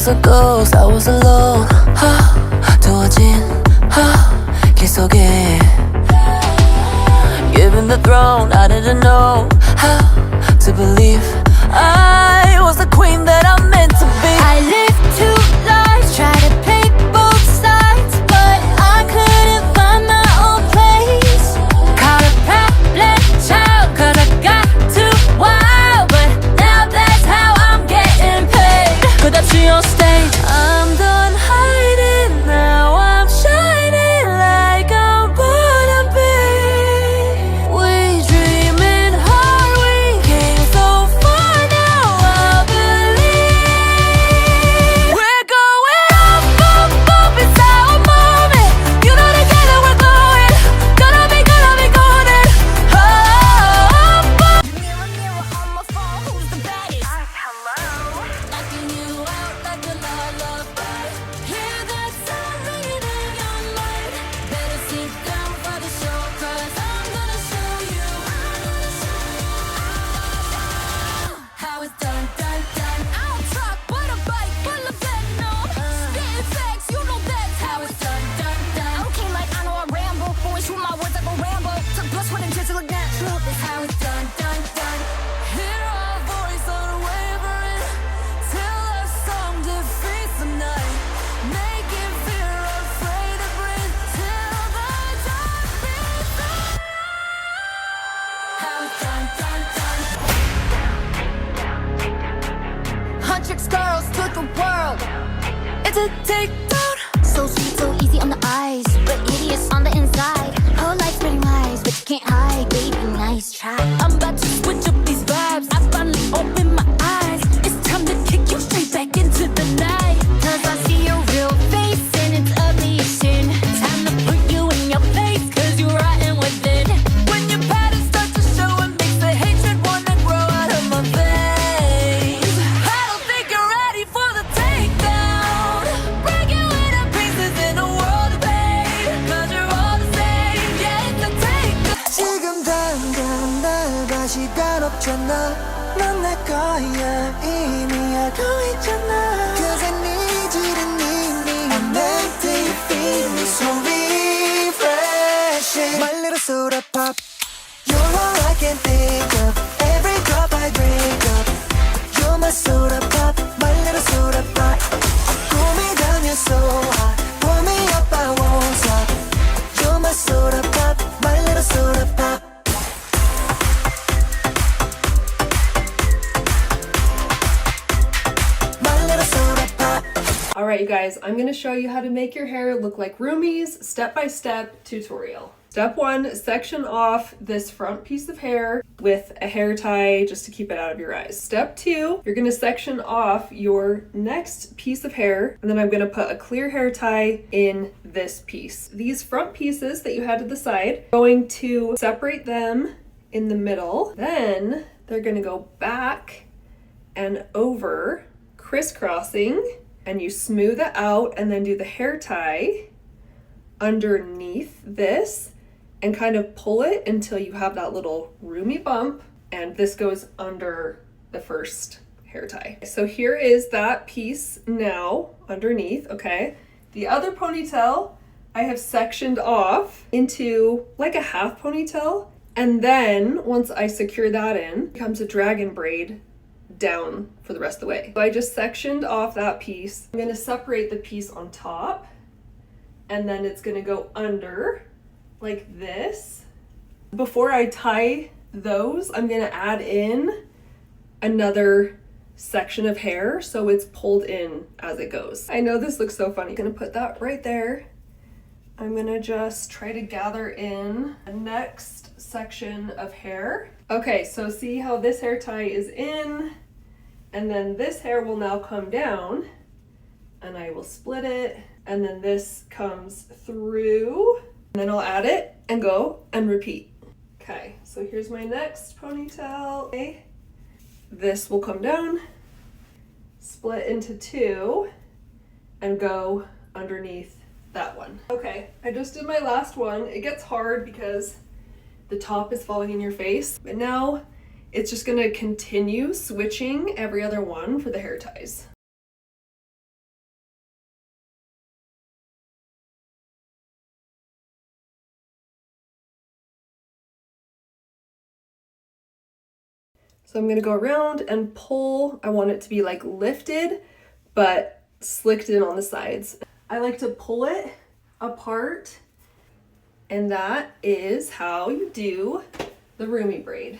was a ghost, I was alone. 두어진 길 속에 given the throne, I didn't know how to believe I was the queen that I'm meant to be. I lived two lives, tried to play both sides, but I couldn't find my own place. Caught a problem child, cause I got too wild, but now that's how I'm getting paid. 끝없이 on stage, I'm done hiding, now I'm shining like I'm gonna be. We dreaming hard, we came so far, now I believe. We're going up, up, up, it's our moment. You know together we're going, gonna be golden. Up, up. Mirror, mirror on my phone, who's the baddest? Hello. Knocking you out like a lullaby. Hear that sound ringing in your mind. Better sit down for the show, cause I'm gonna show you how it's done, done, done. I don't talk, but a bike full of venom. Spitting facts, you know that's how it's done, done, done. Okay, like I know I ramble, but when shoot my words I go rambo. Took blood, sweat, and tears to look natural. That's how it's done, done, done. Hear our voice unwavering, till our song defeats the night. Making fear afraid to breathe, till the dark beats the light. How it's done, done, done. Huntrix girls to the world. It's a takedown. So sweet, so easy on the eyes, but hideous on the inside. Whole life spreading lies, but you can't hide, baby, nice try. I'm about to switch up these vibes. I finally opened my eyes. It's time to kick you straight back into the night. Cause I see your real face and it's ugly as sin. Time to put you in your place, cause you're rotten within. When your patterns start to show, it makes the hatred wanna grow out of my veins. I don't think you're ready for the takedown. Break you into pieces in a world of pain, cause you're all the same, yeah, it's a takedown. 지금 당장 날 봐 시간 없잖아 넌 내 거야 이미 알고 있잖아 Cause I need you to need me I'm meant to feel me so refreshing My little soda pop You're all I can think of Every drop I drink up You're my soda pop My little soda pop Cool me down, you're so hot Pour me up, I won't stop You're my soda pop My little soda pop My little soda pop All right, you guys, I'm gonna show you how to make your hair look like Rumi's step-by-step tutorial. Step 1, section off this front piece of hair with a hair tie just to keep it out of your eyes. Step 2, you're gonna section off your next piece of hair, and then I'm gonna put a clear hair tie in this piece. These front pieces that you had to the side, going to separate them in the middle. Then they're gonna go back and over, crisscrossing, and you smooth it out and then do the hair tie underneath this and kind of pull it until you have that little roomy bump, and this goes under the first hair tie. So here is that piece now underneath, okay? The other ponytail I have sectioned off into like a half ponytail, and then once I secure that in, it becomes a dragon braid down for the rest of the way. So I just sectioned off that piece. I'm gonna separate the piece on top, and then it's gonna go under like this. Before I tie those, I'm gonna add in another section of hair so it's pulled in as it goes. I know this looks so funny. I'm gonna put that right there. I'm gonna just try to gather in the next section of hair. Okay, so see how this hair tie is in, and then this hair will now come down, and I will split it, and then this comes through, and then I'll add it and go and repeat. Okay, so here's my next ponytail. Okay. This will come down, split into two, and go underneath that one. Okay, I just did my last one. It gets hard because the top is falling in your face, but now it's just gonna continue switching every other one for the hair ties. So I'm gonna go around and pull. I want it to be like lifted, but slicked in on the sides. I like to pull it apart, and that is how you do the Rumi braid.